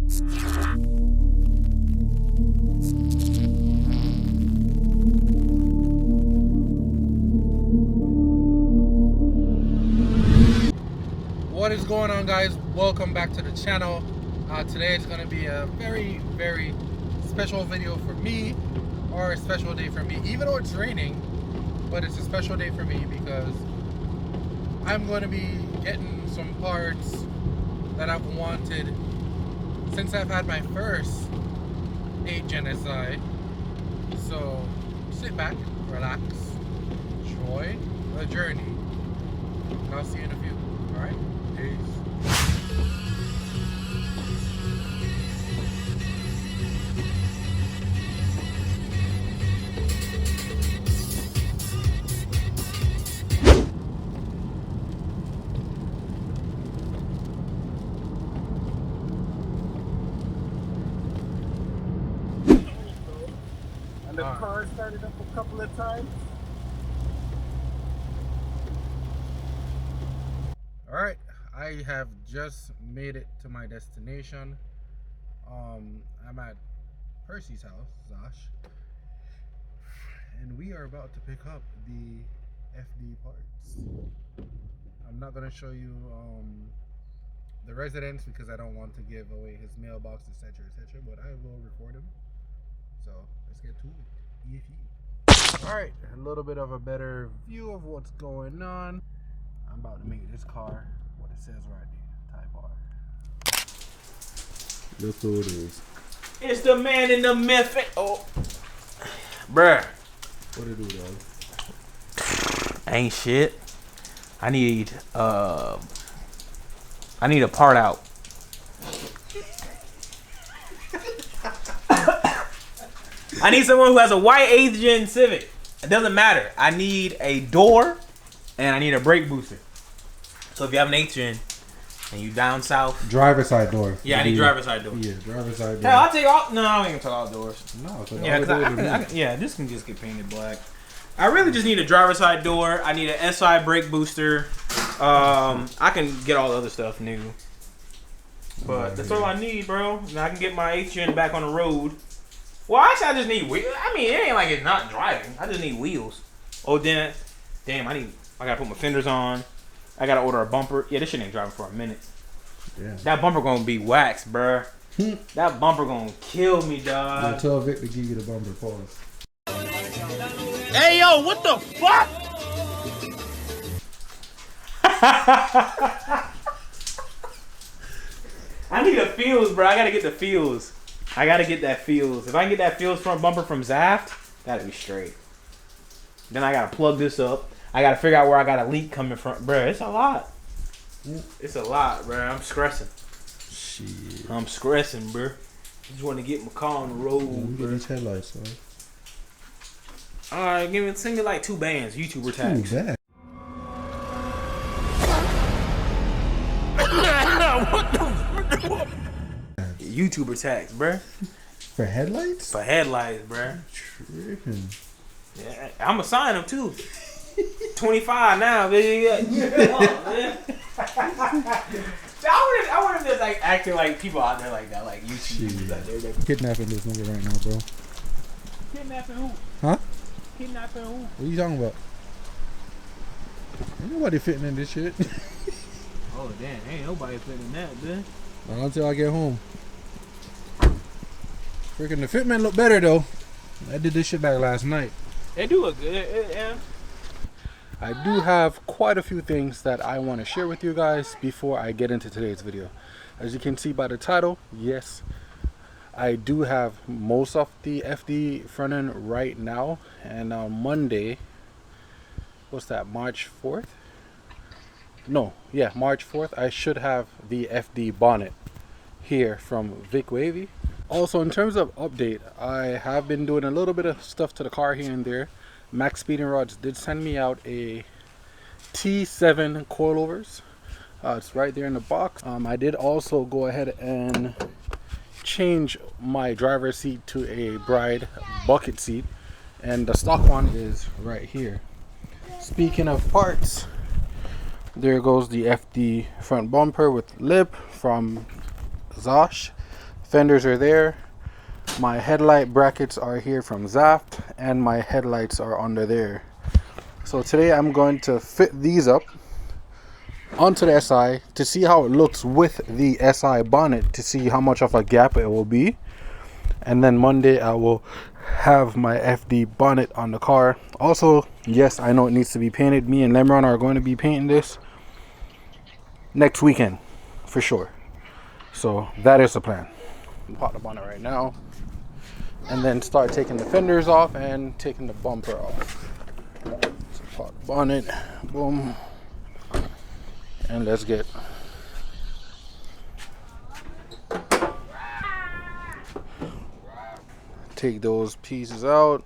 What is going on, guys? Welcome back to the channel. Today is going to be a very special video for me, or a special day for me, even though it's raining. But it's a special day for me because I'm going to be getting some parts that I've wanted since I've had my first 8 Gen SI. So sit back, relax, enjoy the journey, and I'll see you in a few. Alright? Peace. And the car started up a couple of times. Alright, I have just made it to my destination. I'm at Percy's house, Zosh, and we are about to pick up the FD parts. I'm not going to show you the residence because I don't want to give away his mailbox, etc., but I will record him. So let's get to it. Alright, a little bit of a better view of what's going on. I'm about to make this car what it says right there, Type R. Look who it is. It's the man in the myth. Oh, bruh. What it do, dog? Ain't shit. I need a part out. I need someone who has a white 8th Gen Civic. It doesn't matter. I need a door and I need a brake booster. So if you have an 8th Gen and you down south, Driver's side door. yeah, I need driver's side door. Yeah, driver's side door. Hell, I'll take all. No, I ain't gonna take all doors. No, Yeah, cause yeah, this can just get painted black. I really just need a driver's side door. I need an SI brake booster. I can get all the other stuff new, but that's all I need, bro. Now I can get my 8th Gen back on the road. Well, actually, I just need wheels. I mean, it ain't like it's not driving. I just need wheels. Oh, damn, I gotta put my fenders on. I gotta order a bumper. Yeah, this shit ain't driving for a minute. Yeah. That bumper gonna be waxed, bruh. That bumper gonna kill me, dog. Tell Vic to give you the bumper, pause. Hey, yo, what the fuck? I need a fuse, bro. I gotta get the fuse. I gotta get that fuse. If I can get that fuse front bumper from Zaft, that'd be straight. Then I gotta plug this up. I gotta figure out where I got a leak coming from. Bro, it's a lot. It's a lot, bro. I'm stressing. Shit. I'm stressing, bro. Just want to get my car on the road. Get these headlights, man. Alright, sing it like 2 bands. YouTuber tags. Too bad. YouTuber tags, bruh. For headlights? For headlights, bruh. Tripping. Yeah, I'm gonna sign them too. 25 now, baby. I wonder if there's like acting like people out there like that, like YouTubers out there. Kidnapping this nigga right now, bro. Kidnapping who? Huh? Kidnapping who? What are you talking about? Ain't nobody fitting in this shit. Oh damn, ain't nobody fitting that, man. Not until I get home. Freaking the fitment look better though. I did this shit back last night. They do look good, yeah. I do have quite a few things that I want to share with you guys before I get into today's video. As you can see by the title, yes, I do have most of the FD front end right now, and on Monday, what's that, March 4th? No, yeah, March 4th, I should have the FD bonnet here from Vic Wavy. Also, in terms of update, I have been doing a little bit of stuff to the car here and there. Max Speeding Rods did send me out a T7 coilovers. It's right there in the box. I did also go ahead and change my driver's seat to a Bride bucket seat, and the stock one is right here. Speaking of parts, there goes the FD front bumper with lip from Zosh. Fenders are there. My headlight brackets are here from Zaft, and my headlights are under there. So today I'm going to fit these up onto the SI to see how it looks with the SI bonnet, to see how much of a gap it will be. And then Monday I will have my FD bonnet on the car. Also, yes, I know it needs to be painted. Me and Lemron are going to be painting this next weekend for sure. So that is the plan. Pop the bonnet right now, and then start taking the fenders off and taking the bumper off. So pop the bonnet, boom, and let's get take those pieces out,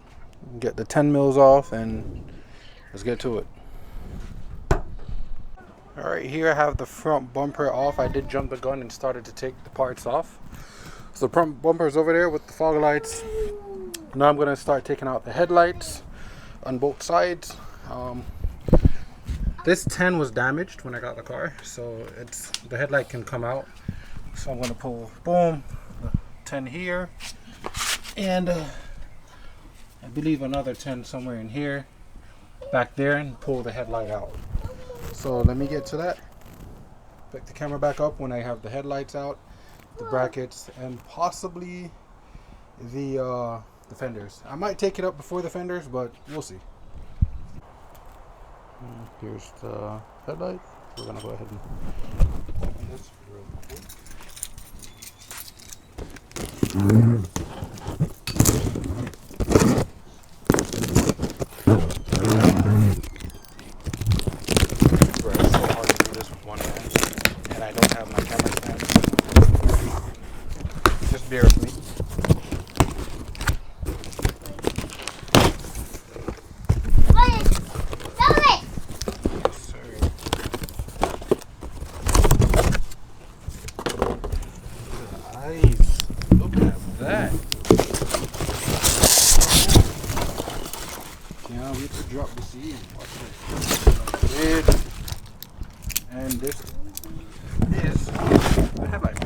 get the 10 mils off, and let's get to it. All right, here I have the front bumper off. I did jump the gun and started to take the parts off. So the front bumper is over there with the fog lights. Now I'm going to start taking out the headlights on both sides. This 10 was damaged when I got the car, so the headlight can come out. So I'm going to pull, boom, the 10 here, and I believe another 10 somewhere in here, back there, and pull the headlight out. So let me get to that. Pick the camera back up when I have the headlights out, the brackets, and possibly the fenders. I might take it up before the fenders, but we'll see. Here's the headlight. We're gonna go ahead and open this real quick. It's so hard to do this with one hand, and I don't have my camera stand. Just bear with me. Look at that. Can't wait to drop the seed. Watch this. And this is the headlight.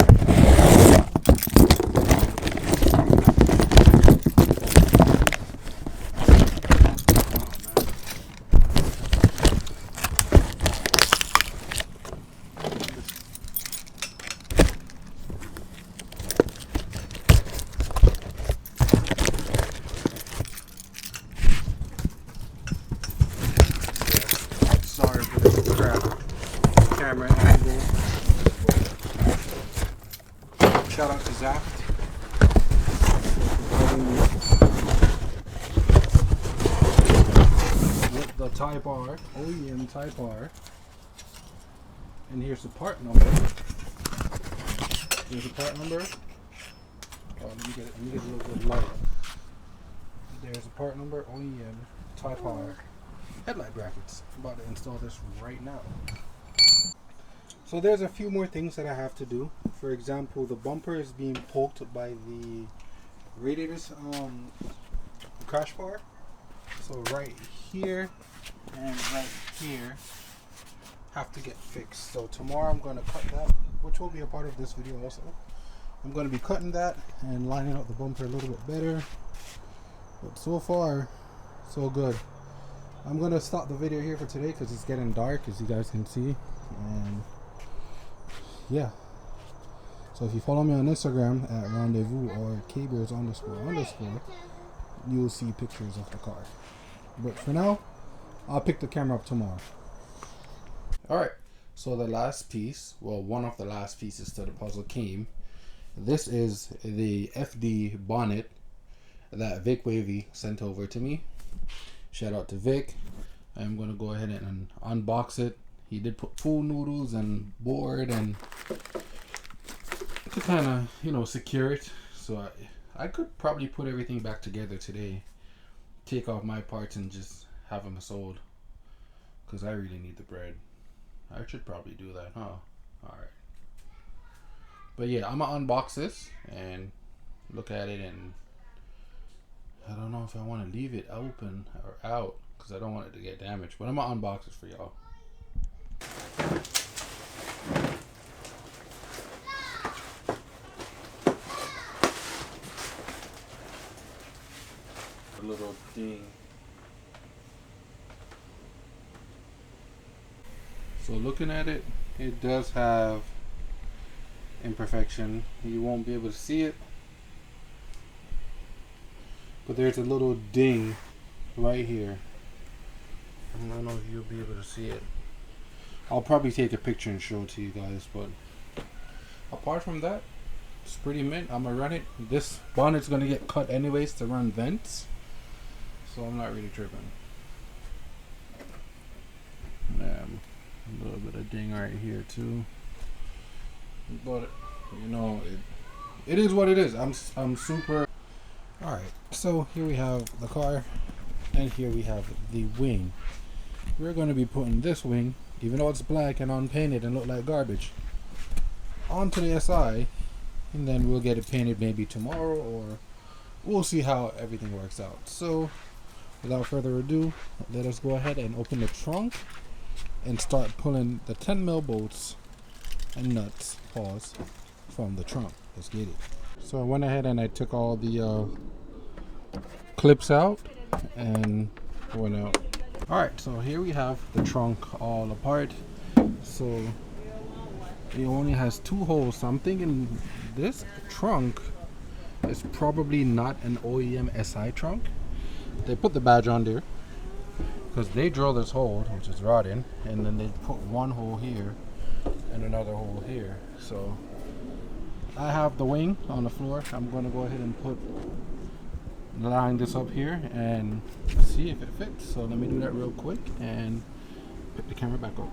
Sorry for this crap camera angle. Shout out to Zaft. With the Type R, OEM Type R. And here's the part number. Here's the part number. Oh, let me get a little bit light. There's the part number, OEM Type R. Headlight brackets. I'm about to install this right now. So there's a few more things that I have to do. For example, the bumper is being poked by the radiator's crash bar. So right here and right here have to get fixed. So tomorrow I'm going to cut that, which will be a part of this video also. I'm going to be cutting that and lining up the bumper a little bit better. But so far, so good. I'm going to stop the video here for today because it's getting dark, as you guys can see. And yeah. So if you follow me on Instagram at rendezvous or kbeers__, you will see pictures of the car. But for now, I'll pick the camera up tomorrow. Alright, so the last piece, well, one of the last pieces to the puzzle came. This is the FD bonnet that Vic Wavy sent over to me. Shout out to Vic. I'm going to go ahead and unbox it. He did put pool noodles and board and to kind of, you know, secure it. So I could probably put everything back together today. Take off my parts and just have them sold. Because I really need the bread. I should probably do that, huh? Alright. But yeah, I'm going to unbox this and look at it, and I don't know if I want to leave it open or out because I don't want it to get damaged. But I'm going to unbox it for y'all. a little ding. So looking at it, it does have imperfection. You won't be able to see it, but there's a little ding right here. I don't know if you'll be able to see it. I'll probably take a picture and show it to you guys, but apart from that, it's pretty mint. I'm gonna run it. This bonnet's gonna get cut anyways to run vents, so I'm not really tripping. A little bit of ding right here too, but you know, it is what it is. I'm super. All right, so here we have the car, and here we have the wing. We're going to be putting this wing, even though it's black and unpainted and look like garbage, onto the SI, and then we'll get it painted maybe tomorrow, or we'll see how everything works out. So without further ado, let us go ahead and open the trunk and start pulling the 10mm bolts and nuts, from the trunk. Let's get it. So I went ahead and I took all the clips out and went out. Alright, so here we have the trunk all apart. So it only has 2 holes, so I'm thinking this trunk is probably not an OEM SI trunk. They put the badge on there because they drill this hole, which is rotting, and then they put 1 hole here and another hole here. So I have the wing on the floor. I'm going to go ahead and line this up here and see if it fits. So let me do that real quick and pick the camera back up.